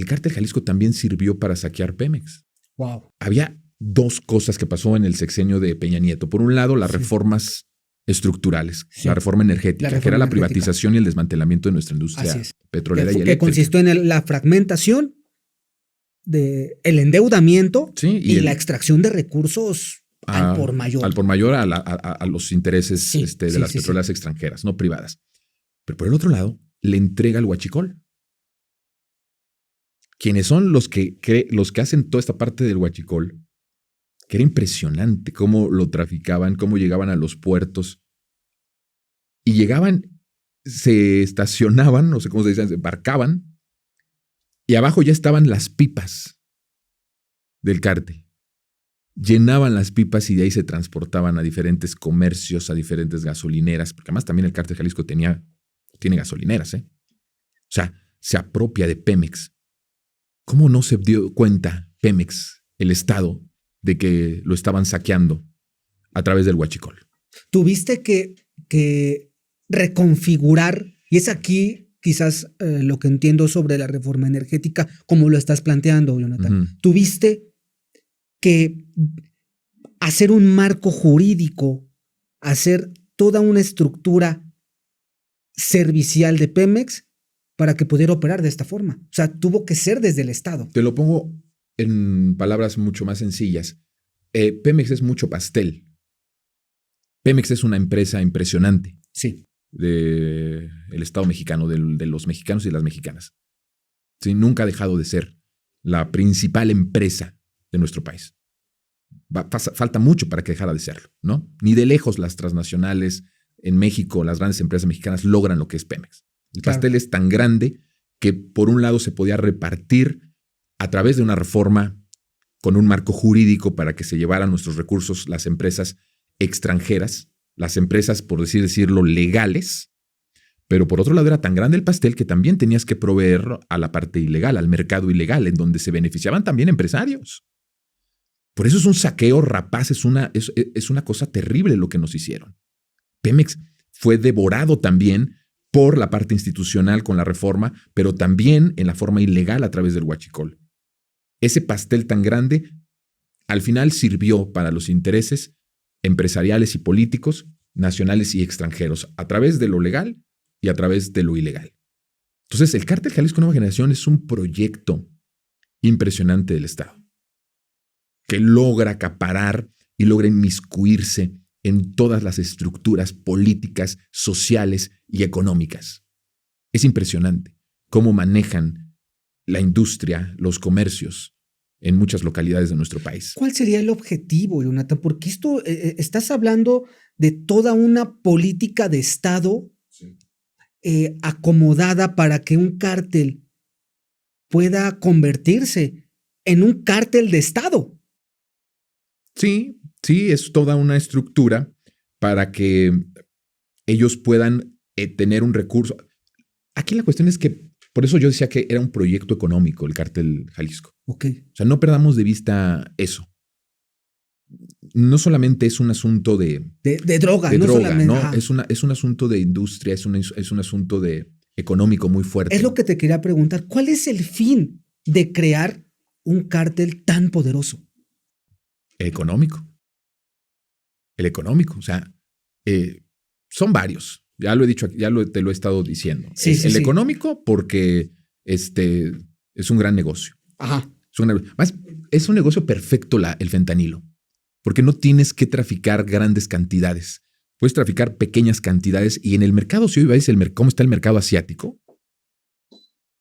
el cártel Jalisco también sirvió para saquear Pemex. Wow. Había dos cosas que pasó en el sexenio de Peña Nieto. Por un lado, las reformas estructurales, la reforma energética, que era la privatización y el desmantelamiento de nuestra industria petrolera y eléctrica. Que consistió en la fragmentación, el endeudamiento y la extracción de recursos al por mayor. Al por mayor a los intereses de las petroleras extranjeras, no privadas. Pero por el otro lado, le entrega el huachicol. Quienes son los que hacen toda esta parte del huachicol, que era impresionante cómo lo traficaban, cómo llegaban a los puertos. Y llegaban, se estacionaban, no sé cómo se dice, se embarcaban, y abajo ya estaban las pipas del cártel. Llenaban las pipas y de ahí se transportaban a diferentes comercios, a diferentes gasolineras, porque además también el cártel Jalisco tiene gasolineras, O sea, se apropia de Pemex. ¿Cómo no se dio cuenta Pemex, el Estado, de que lo estaban saqueando a través del huachicol? Tuviste que reconfigurar, y es aquí quizás lo que entiendo sobre la reforma energética, como lo estás planteando, Jonathan. Tuviste que hacer un marco jurídico, hacer toda una estructura servicial de Pemex para que pudiera operar de esta forma. O sea, tuvo que ser desde el Estado. Te lo pongo en palabras mucho más sencillas. Pemex es mucho pastel. Pemex es una empresa impresionante. Sí. Del Estado mexicano, de los mexicanos y las mexicanas. Sí, nunca ha dejado de ser la principal empresa de nuestro país. Falta mucho para que dejara de serlo, ¿no? Ni de lejos las transnacionales en México, las grandes empresas mexicanas logran lo que es Pemex. El pastel es tan grande que por un lado se podía repartir a través de una reforma con un marco jurídico para que se llevaran nuestros recursos las empresas extranjeras, las empresas, por decirlo, legales, pero por otro lado era tan grande el pastel que también tenías que proveer a la parte ilegal, al mercado ilegal, en donde se beneficiaban también empresarios. Por eso es un saqueo rapaz, es una cosa terrible lo que nos hicieron. Pemex fue devorado también por la parte institucional con la reforma, pero también en la forma ilegal a través del huachicol. Ese pastel tan grande al final sirvió para los intereses empresariales y políticos, nacionales y extranjeros, a través de lo legal y a través de lo ilegal. Entonces, el Cártel Jalisco Nueva Generación es un proyecto impresionante del Estado, que logra acaparar y logra inmiscuirse en todas las estructuras políticas, sociales y económicas. Es impresionante cómo manejan la industria, los comercios en muchas localidades de nuestro país. ¿Cuál sería el objetivo, Jonathan? Porque esto, estás hablando de toda una política de Estado acomodada para que un cártel pueda convertirse en un cártel de Estado. Sí, es toda una estructura para que ellos puedan tener un recurso. Aquí la cuestión es que, por eso yo decía que era un proyecto económico el Cártel Jalisco. Okay. O sea, no perdamos de vista eso. No solamente es un asunto de droga, ¿no? Es un asunto de industria, es un asunto de económico muy fuerte. Es lo que te quería preguntar. ¿Cuál es el fin de crear un cártel tan poderoso? El económico. O sea, son varios. Ya lo he dicho, te lo he estado diciendo. El económico porque es un gran negocio. Ajá. Es un negocio perfecto el fentanilo, porque no tienes que traficar grandes cantidades. Puedes traficar pequeñas cantidades y en el mercado, si hoy ves cómo está el mercado asiático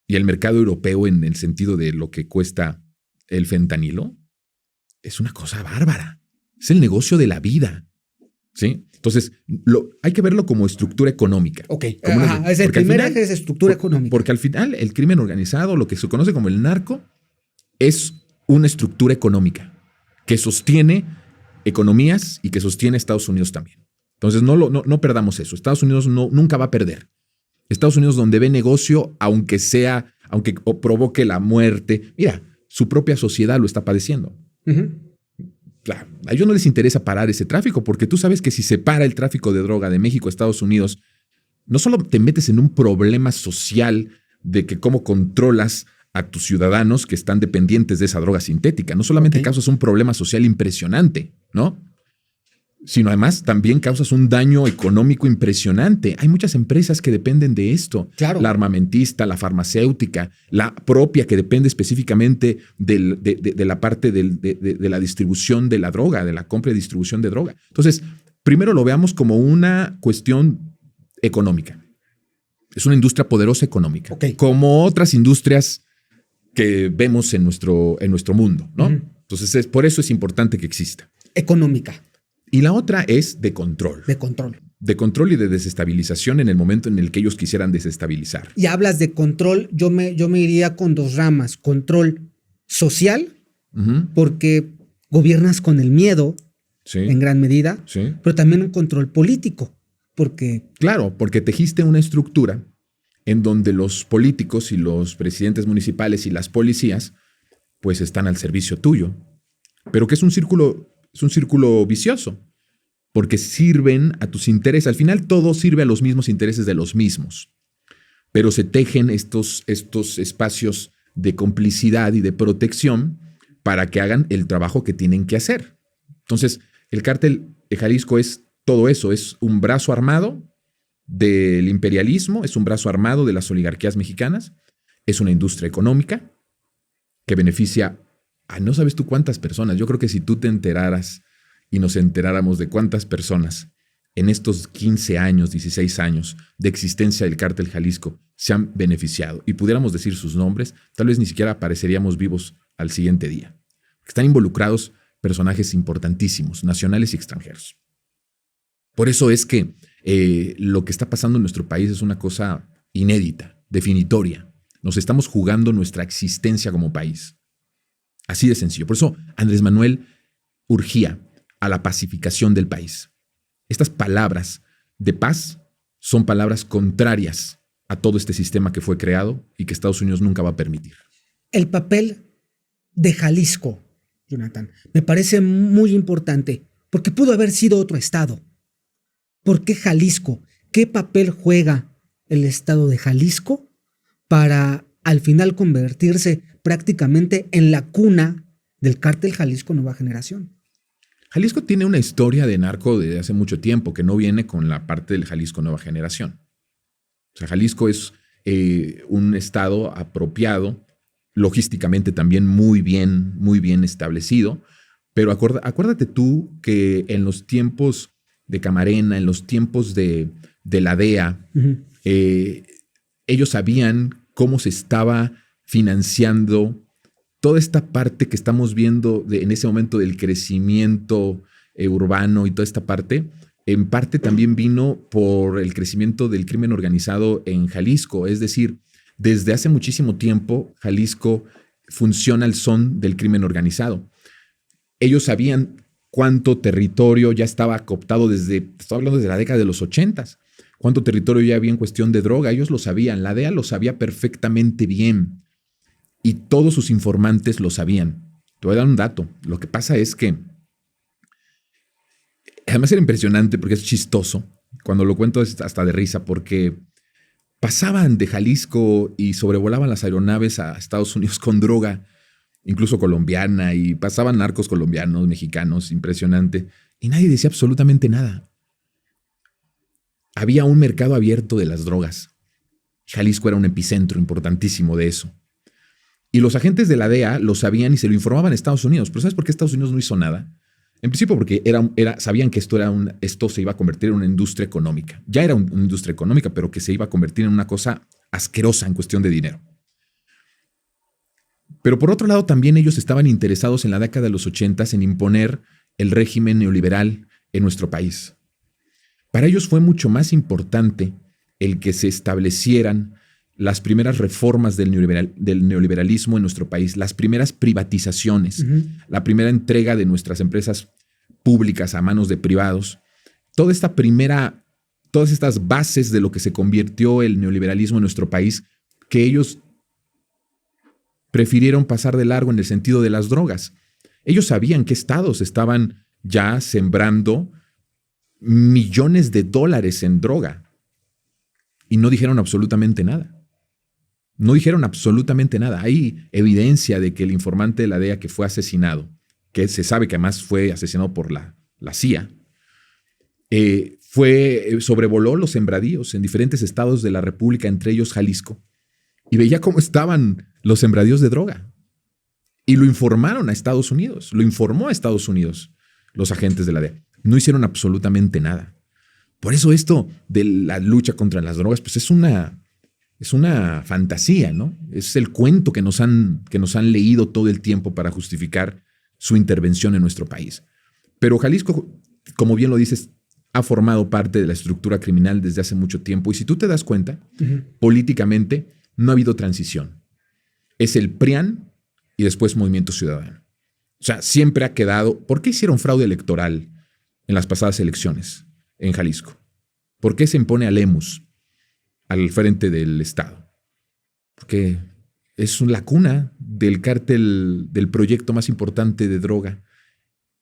y el mercado europeo en el sentido de lo que cuesta el fentanilo, es una cosa bárbara. Es el negocio de la vida. ¿Sí? Entonces, hay que verlo como estructura económica. Ok. Es el primer eje, es estructura económica. Porque al final el crimen organizado, lo que se conoce como el narco, es una estructura económica que sostiene economías y que sostiene Estados Unidos también. Entonces, no perdamos eso. Estados Unidos nunca va a perder. Estados Unidos, donde ve negocio, aunque provoque la muerte, mira, su propia sociedad lo está padeciendo. Uh-huh. Claro, a ellos no les interesa parar ese tráfico, porque tú sabes que si se para el tráfico de droga de México a Estados Unidos, no solo te metes en un problema social de que cómo controlas a tus ciudadanos que están dependientes de esa droga sintética. No solamente causas un problema social impresionante, ¿no? Sino además también causas un daño económico impresionante. Hay muchas empresas que dependen de esto. Claro. La armamentista, la farmacéutica, la propia que depende específicamente de la parte de la distribución de la droga, de la compra y distribución de droga. Entonces, primero lo veamos como una cuestión económica. Es una industria poderosa económica, como otras industrias que vemos en nuestro mundo, ¿no? Entonces, por eso es importante que exista. Económica. Y la otra es de control. De control. De control y de desestabilización en el momento en el que ellos quisieran desestabilizar. Y hablas de control, yo me iría con dos ramas. Control social, porque gobiernas con el miedo, en gran medida, pero también un control político, porque... Claro, porque tejiste una estructura en donde los políticos y los presidentes municipales y las policías pues están al servicio tuyo, pero que es un círculo vicioso, porque sirven a tus intereses. Al final todo sirve a los mismos intereses de los mismos, pero se tejen estos espacios de complicidad y de protección para que hagan el trabajo que tienen que hacer. Entonces, el cártel de Jalisco es todo eso, es un brazo armado del imperialismo, es un brazo armado de las oligarquías mexicanas, es una industria económica que beneficia a no sabes tú cuántas personas. Yo creo que si tú te enteraras y nos enteráramos de cuántas personas en estos 15 años, 16 años de existencia del cártel Jalisco se han beneficiado y pudiéramos decir sus nombres, tal vez ni siquiera apareceríamos vivos al siguiente día. Están involucrados personajes importantísimos, nacionales y extranjeros. Por eso es que lo que está pasando en nuestro país es una cosa inédita, definitoria. Nos estamos jugando nuestra existencia como país. Así de sencillo. Por eso Andrés Manuel urgía a la pacificación del país. Estas palabras de paz son palabras contrarias a todo este sistema que fue creado y que Estados Unidos nunca va a permitir. El papel de Jalisco, Jonathan, me parece muy importante, porque pudo haber sido otro estado. ¿Por qué Jalisco? ¿Qué papel juega el estado de Jalisco para al final convertirse prácticamente en la cuna del cártel Jalisco Nueva Generación? Jalisco tiene una historia de narco desde hace mucho tiempo que no viene con la parte del Jalisco Nueva Generación. O sea, Jalisco es un estado apropiado, logísticamente también muy bien establecido, pero acuérdate tú que en los tiempos de Camarena, en los tiempos de la DEA, ellos sabían cómo se estaba financiando toda esta parte que estamos viendo en ese momento del crecimiento urbano y toda esta parte. En parte también vino por el crecimiento del crimen organizado en Jalisco. Es decir, desde hace muchísimo tiempo Jalisco funciona al son del crimen organizado. Ellos sabían cuánto territorio ya estaba cooptado estoy hablando desde la década de los 80s, cuánto territorio ya había en cuestión de droga. Ellos lo sabían, la DEA lo sabía perfectamente bien y todos sus informantes lo sabían. Te voy a dar un dato. Lo que pasa es que además era impresionante porque es chistoso. Cuando lo cuento es hasta de risa porque pasaban de Jalisco y sobrevolaban las aeronaves a Estados Unidos con droga, incluso colombiana, y pasaban narcos colombianos, mexicanos, impresionante. Y nadie decía absolutamente nada. Había un mercado abierto de las drogas. Jalisco era un epicentro importantísimo de eso. Y los agentes de la DEA lo sabían y se lo informaban a Estados Unidos. Pero ¿sabes por qué Estados Unidos no hizo nada? En principio porque sabían que esto se iba a convertir en una industria económica. Ya era una industria económica, pero que se iba a convertir en una cosa asquerosa en cuestión de dinero. Pero por otro lado, también ellos estaban interesados en la década de los 80s en imponer el régimen neoliberal en nuestro país. Para ellos fue mucho más importante el que se establecieran las primeras reformas del neoliberalismo en nuestro país, las primeras privatizaciones, la primera entrega de nuestras empresas públicas a manos de privados, todas estas bases de lo que se convirtió el neoliberalismo en nuestro país, que ellos prefirieron pasar de largo en el sentido de las drogas. Ellos sabían que estados estaban ya sembrando millones de dólares en droga y no dijeron absolutamente nada. No dijeron absolutamente nada. Hay evidencia de que el informante de la DEA que fue asesinado, que se sabe que además fue asesinado por la CIA, sobrevoló los sembradíos en diferentes estados de la República, entre ellos Jalisco, y veía cómo estaban los sembradíos de droga. Y lo informaron a Estados Unidos, lo informó a Estados Unidos los agentes de la DEA. No hicieron absolutamente nada. Por eso esto de la lucha contra las drogas, pues es una fantasía, ¿no? Es el cuento que nos han leído todo el tiempo para justificar su intervención en nuestro país. Pero Jalisco, como bien lo dices, ha formado parte de la estructura criminal desde hace mucho tiempo. Y si tú te das cuenta, políticamente no ha habido transición. Es el PRIAN y después Movimiento Ciudadano. O sea, siempre ha quedado... ¿Por qué hicieron fraude electoral en las pasadas elecciones en Jalisco? ¿Por qué se impone a Lemus al frente del Estado? Porque es la cuna del cártel, del proyecto más importante de droga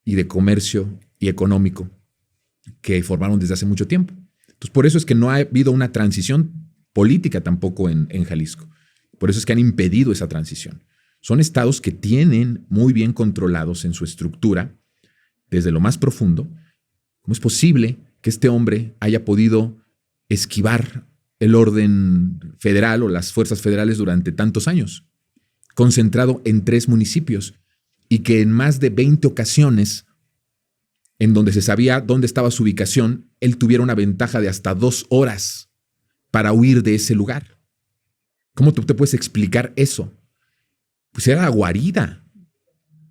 y de comercio y económico que formaron desde hace mucho tiempo. Entonces, por eso es que no ha habido una transición política tampoco en Jalisco. Por eso es que han impedido esa transición. Son estados que tienen muy bien controlados en su estructura, desde lo más profundo. ¿Cómo es posible que este hombre haya podido esquivar el orden federal o las fuerzas federales durante tantos años, concentrado en 3 municipios, y que en más de 20 ocasiones, en donde se sabía dónde estaba su ubicación, él tuviera una ventaja de hasta 2 horas para huir de ese lugar? ¿Cómo tú te puedes explicar eso? Pues era la guarida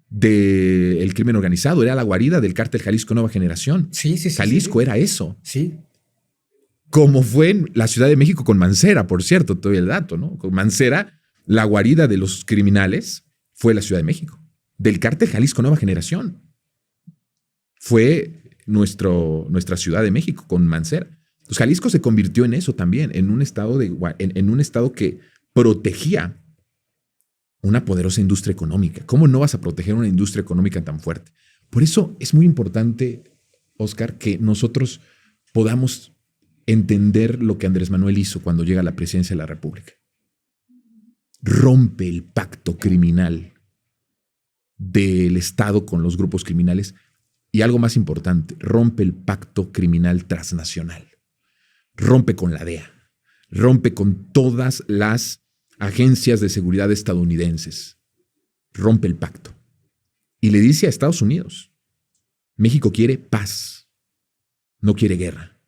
del crimen organizado, era la guarida del cártel Jalisco Nueva Generación. Sí. Jalisco era eso. Sí. Como fue en la Ciudad de México con Mancera, por cierto, te doy el dato, ¿no? Con Mancera, la guarida de los criminales fue la Ciudad de México. Del cártel Jalisco Nueva Generación fue nuestra Ciudad de México con Mancera. Pues Jalisco se convirtió en eso también, en un estado que protegía una poderosa industria económica. ¿Cómo no vas a proteger una industria económica tan fuerte? Por eso es muy importante, Oscar, que nosotros podamos entender lo que Andrés Manuel hizo cuando llega a la presidencia de la República. Rompe el pacto criminal del Estado con los grupos criminales y, algo más importante, rompe el pacto criminal transnacional. Rompe con la DEA, rompe con todas las agencias de seguridad estadounidenses, rompe el pacto y le dice a Estados Unidos: México quiere paz, no quiere guerra.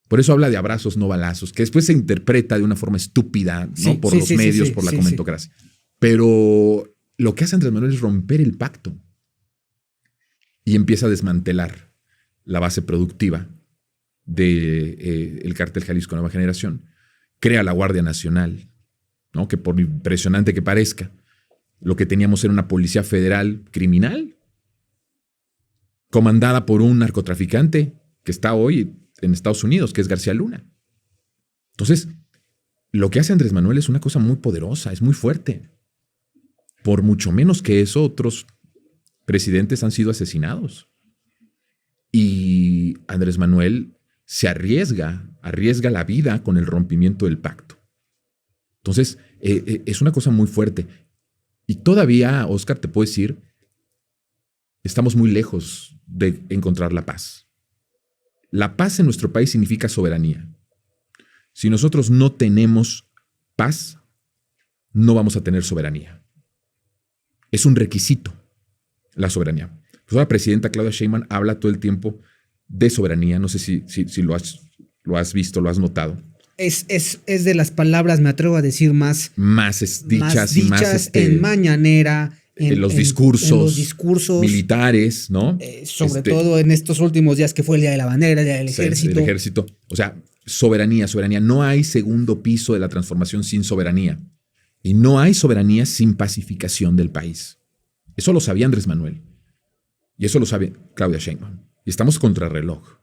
Por eso habla de abrazos, no balazos, que después se interpreta de una forma estúpida, ¿no? Por los medios, por la comentocracia. Pero lo que hace Andrés Manuel es romper el pacto y empieza a desmantelar la base productiva del cártel Jalisco Nueva Generación. Crea la Guardia Nacional, ¿no? Que por impresionante que parezca, lo que teníamos era una policía federal criminal, comandada por un narcotraficante que está hoy en Estados Unidos, que es García Luna. Entonces, lo que hace Andrés Manuel es una cosa muy poderosa, es muy fuerte. Por mucho menos que eso, otros presidentes han sido asesinados. Y Andrés Manuel se arriesga la vida con el rompimiento del pacto. Entonces, es una cosa muy fuerte. Y todavía, Oscar, te puedo decir, estamos muy lejos de encontrar la paz. La paz en nuestro país significa soberanía. Si nosotros no tenemos paz, no vamos a tener soberanía. Es un requisito la soberanía. Pues la presidenta Claudia Sheinbaum habla todo el tiempo de soberanía. No sé si lo has visto, lo has notado. Es de las palabras, me atrevo a decir, más dichas y más en mañanera, en los discursos militares, ¿no? Sobre todo en estos últimos días que fue el Día de la Bandera, el Día del Ejército. El Ejército. O sea, soberanía. No hay segundo piso de la transformación sin soberanía. Y no hay soberanía sin pacificación del país. Eso lo sabía Andrés Manuel. Y eso lo sabe Claudia Sheinbaum. Y estamos contra reloj.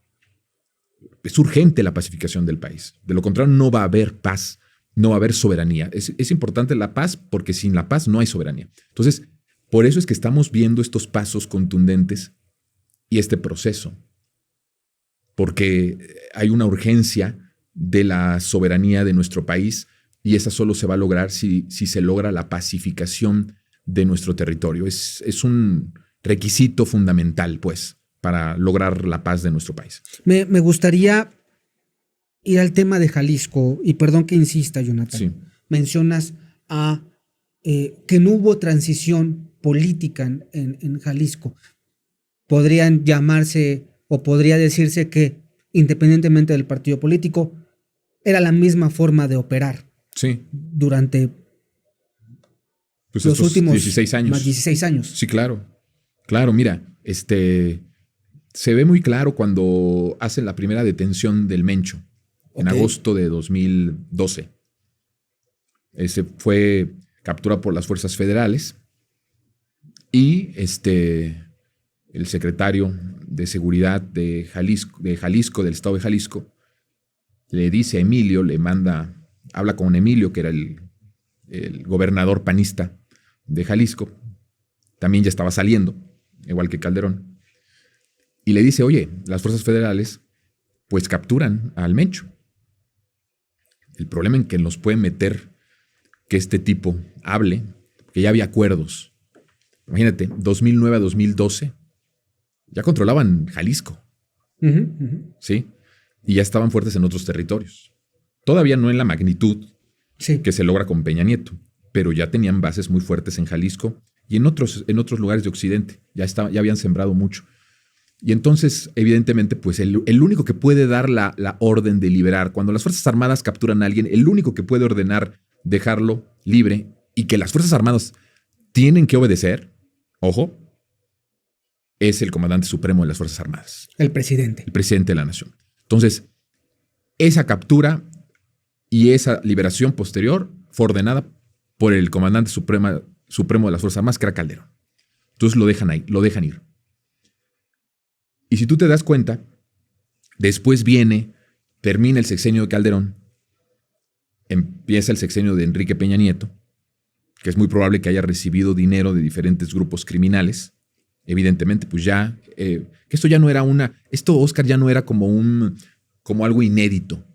Es urgente la pacificación del país. De lo contrario, no va a haber paz, no va a haber soberanía. Es importante la paz porque sin la paz no hay soberanía. Entonces, por eso es que estamos viendo estos pasos contundentes y este proceso. Porque hay una urgencia de la soberanía de nuestro país y esa solo se va a lograr si se logra la pacificación de nuestro territorio. Es un requisito fundamental, pues, para lograr la paz de nuestro país. Me gustaría ir al tema de Jalisco, y perdón que insista, Jonathan. Sí. Mencionas que no hubo transición política en Jalisco. Podrían llamarse, o podría decirse que, independientemente del partido político, era la misma forma de operar. Sí. Durante pues los últimos 16 años. Más 16 años. Sí, claro. Claro, mira, se ve muy claro cuando hacen la primera detención del Mencho, en agosto de 2012. Ese fue capturado por las fuerzas federales y el secretario de Seguridad de Jalisco, del estado de Jalisco, le dice a Emilio, habla con Emilio, que era el gobernador panista de Jalisco, también ya estaba saliendo, igual que Calderón, y le dice, oye, las fuerzas federales pues capturan al Mencho. El problema en que nos puede meter que este tipo hable, que ya había acuerdos. Imagínate, 2009 a 2012, ya controlaban Jalisco, ¿sí? Y ya estaban fuertes en otros territorios. Todavía no en la magnitud que se logra con Peña Nieto, pero ya tenían bases muy fuertes en Jalisco y en otros lugares de Occidente. Ya habían sembrado mucho. Y entonces, evidentemente, pues el único que puede dar la orden de liberar, cuando las Fuerzas Armadas capturan a alguien, el único que puede ordenar dejarlo libre y que las Fuerzas Armadas tienen que obedecer, ojo, es el comandante supremo de las Fuerzas Armadas. El presidente. El presidente de la nación. Entonces, esa captura y esa liberación posterior fue ordenada por el comandante supremo de las Fuerzas Armadas, que era Calderón. Entonces lo dejan ir. Y si tú te das cuenta, después termina el sexenio de Calderón, empieza el sexenio de Enrique Peña Nieto, que es muy probable que haya recibido dinero de diferentes grupos criminales. Evidentemente, pues ya, que esto ya no era Oscar, ya no era como algo inédito.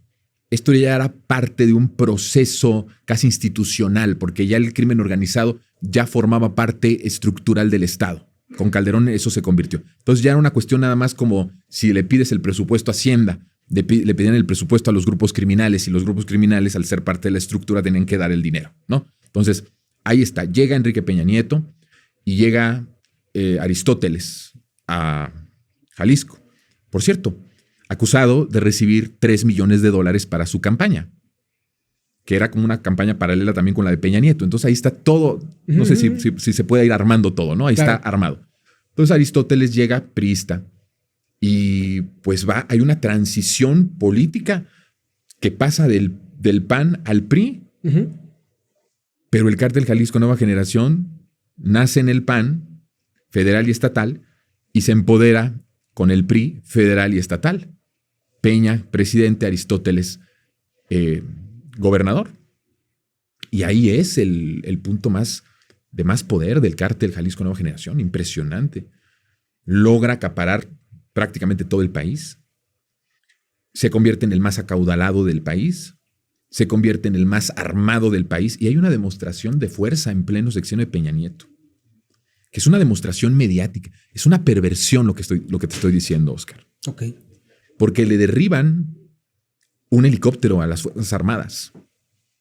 Esto ya era parte de un proceso casi institucional, porque ya el crimen organizado ya formaba parte estructural del Estado. Con Calderón eso se convirtió. Entonces ya era una cuestión nada más como si le pides el presupuesto a Hacienda, le pedían el presupuesto a los grupos criminales y los grupos criminales, al ser parte de la estructura, tenían que dar el dinero, ¿no? Entonces, ahí está. Llega Enrique Peña Nieto y llega Aristóteles a Jalisco. Por cierto, acusado de recibir $3 millones para su campaña, que era como una campaña paralela también con la de Peña Nieto. Entonces ahí está todo, no sé si se puede ir armando todo, ¿no? Ahí está armado. Entonces Aristóteles llega priista y pues hay una transición política que pasa del PAN al PRI, pero el cártel Jalisco Nueva Generación nace en el PAN federal y estatal y se empodera con el PRI federal y estatal. Peña, presidente, Aristóteles, gobernador. Y ahí es el punto de más poder del cártel Jalisco Nueva Generación. Impresionante. Logra acaparar prácticamente todo el país. Se convierte en el más acaudalado del país. Se convierte en el más armado del país. Y hay una demostración de fuerza en pleno sexenio de Peña Nieto, que es una demostración mediática. Es una perversión lo que te estoy diciendo, Oscar. Ok. Porque le derriban un helicóptero a las Fuerzas Armadas,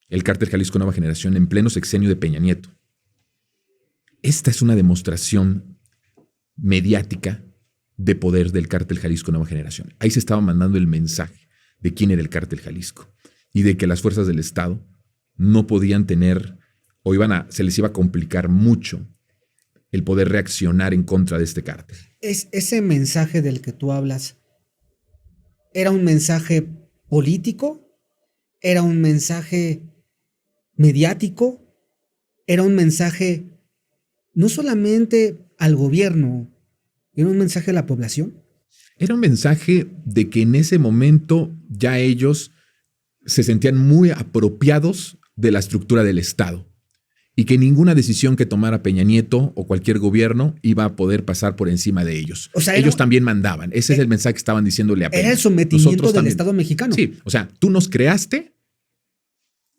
el cártel Jalisco Nueva Generación, en pleno sexenio de Peña Nieto. Esta es una demostración mediática de poder del cártel Jalisco Nueva Generación. Ahí se estaba mandando el mensaje de quién era el cártel Jalisco y de que las fuerzas del Estado no podían tener o se les iba a complicar mucho el poder reaccionar en contra de este cártel. Ese mensaje del que tú hablas, ¿era un mensaje político? ¿Era un mensaje mediático? ¿Era un mensaje no solamente al gobierno, era un mensaje a la población? Era un mensaje de que en ese momento ya ellos se sentían muy apropiados de la estructura del Estado y que ninguna decisión que tomara Peña Nieto o cualquier gobierno iba a poder pasar por encima de ellos. O sea, ellos también mandaban. Ese es el mensaje que estaban diciéndole a Peña. Era el sometimiento del Estado mexicano. Sí, o sea, tú nos creaste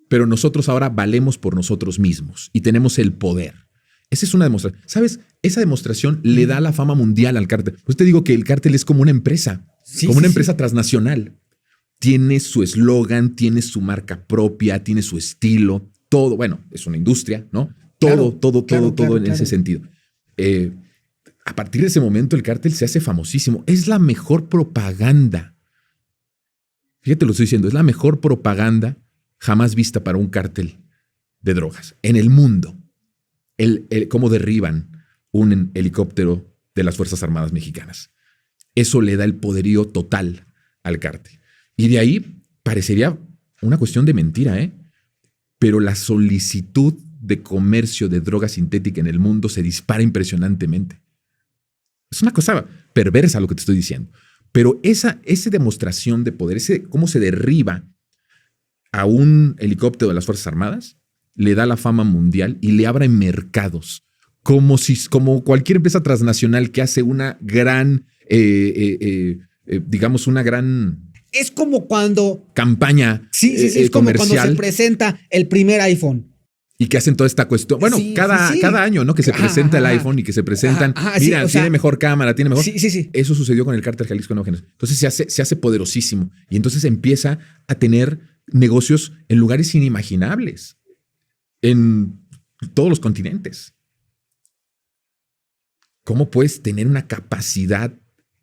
pero nosotros ahora valemos por nosotros mismos y tenemos el poder. Esa es una demostración. ¿Sabes? Esa demostración le da la fama mundial al cártel. Pues te digo que el cártel es como una empresa, como una empresa transnacional. Tiene su eslogan, tiene su marca propia, tiene su estilo, todo. Bueno, es una industria, ¿no? Todo en ese sentido. A partir de ese momento el cártel se hace famosísimo. Es la mejor propaganda. Fíjate, lo estoy diciendo, es la mejor propaganda jamás vista para un cártel de drogas en el mundo. Cómo derriban un helicóptero de las Fuerzas Armadas Mexicanas. Eso le da el poderío total al cártel. Y de ahí parecería una cuestión de mentira, ¿eh? Pero la solicitud de comercio de droga sintética en el mundo se dispara impresionantemente. Es una cosa perversa lo que te estoy diciendo. Pero esa demostración de poder, cómo se derriba a un helicóptero de las Fuerzas Armadas, le da la fama mundial y le abre mercados. Como cualquier empresa transnacional que hace una gran, digamos, una gran... Es como cuando... campaña es como cuando se presenta el primer iPhone. Y que hacen toda esta cuestión. Bueno, cada año, ¿no? Que se presenta el iPhone y que se presentan. Mira, tiene mejor cámara, tiene mejor. Sí. Eso sucedió con el cártel Jalisco Nueva Generación. Entonces se hace poderosísimo. Y entonces empieza a tener negocios en lugares inimaginables. En todos los continentes. ¿Cómo puedes tener una capacidad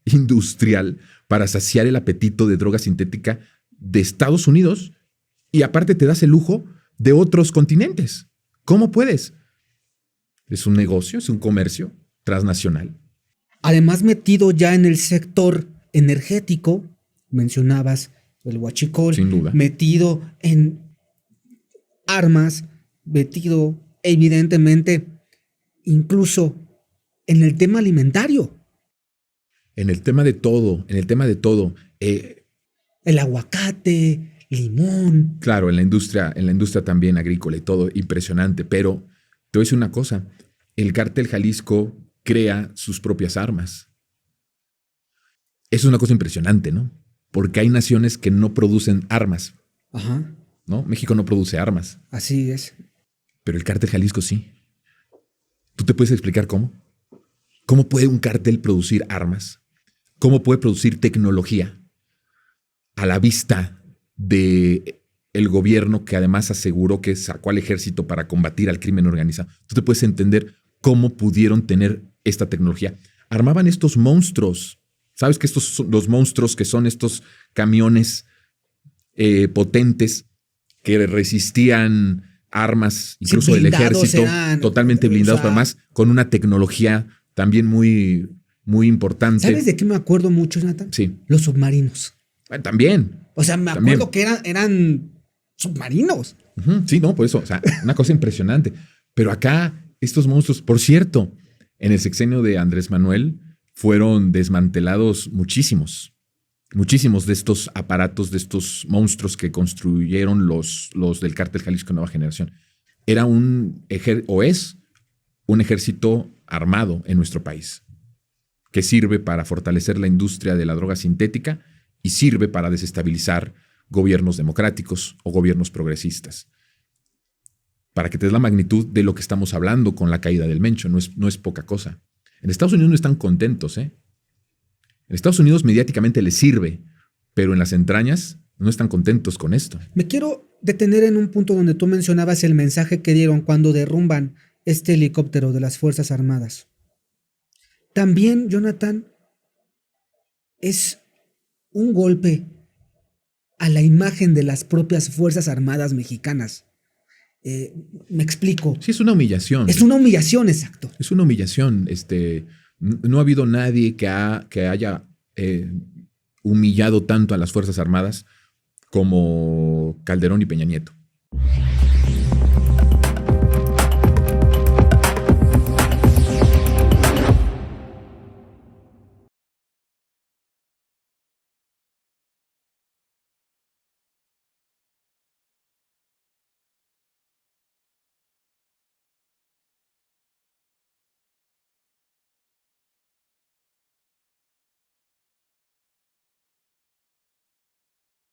industrial para saciar el apetito de droga sintética de Estados Unidos y aparte te das el lujo de otros continentes? ¿Cómo puedes? Es un negocio, es un comercio transnacional. Además, metido ya en el sector energético, mencionabas el huachicol, sin duda, metido en armas, metido evidentemente incluso en el tema alimentario. En el tema de todo, el aguacate, limón. Claro, en la industria también agrícola y todo, impresionante. Pero te voy a decir una cosa, el cártel Jalisco crea sus propias armas. Eso es una cosa impresionante, ¿no? Porque hay naciones que no producen armas. Ajá. ¿No? México no produce armas. Así es. Pero el cártel Jalisco sí. ¿Tú te puedes explicar cómo? ¿Cómo puede un cártel producir armas? ¿Cómo puede producir tecnología a la vista de el gobierno que además aseguró que sacó al ejército para combatir al crimen organizado? Tú te puedes entender cómo pudieron tener esta tecnología. Armaban estos monstruos. ¿Sabes que estos son los monstruos que son estos camiones potentes que resistían armas, incluso del ejército, totalmente blindados, pero además con una tecnología también muy, muy importante? ¿Sabes de qué me acuerdo mucho, Jonathan? Sí. Los submarinos. Bueno, también. O sea, me acuerdo que eran submarinos. Sí, no, por eso. O sea, una cosa impresionante. Pero acá, estos monstruos, por cierto, en el sexenio de Andrés Manuel fueron desmantelados muchísimos de estos aparatos, de estos monstruos que construyeron los del cártel Jalisco Nueva Generación. Era es un ejército armado en nuestro país que sirve para fortalecer la industria de la droga sintética y sirve para desestabilizar gobiernos democráticos o gobiernos progresistas. Para que te des la magnitud de lo que estamos hablando con la caída del Mencho, no es poca cosa. En Estados Unidos no están contentos, ¿eh? En Estados Unidos mediáticamente les sirve, pero en las entrañas no están contentos con esto. Me quiero detener en un punto donde tú mencionabas el mensaje que dieron cuando derrumban este helicóptero de las Fuerzas Armadas. También, Jonathan, es un golpe a la imagen de las propias Fuerzas Armadas mexicanas. Me explico. Sí, es una humillación. Es una humillación, exacto. Es una humillación. No ha habido nadie que haya humillado tanto a las Fuerzas Armadas como Calderón y Peña Nieto.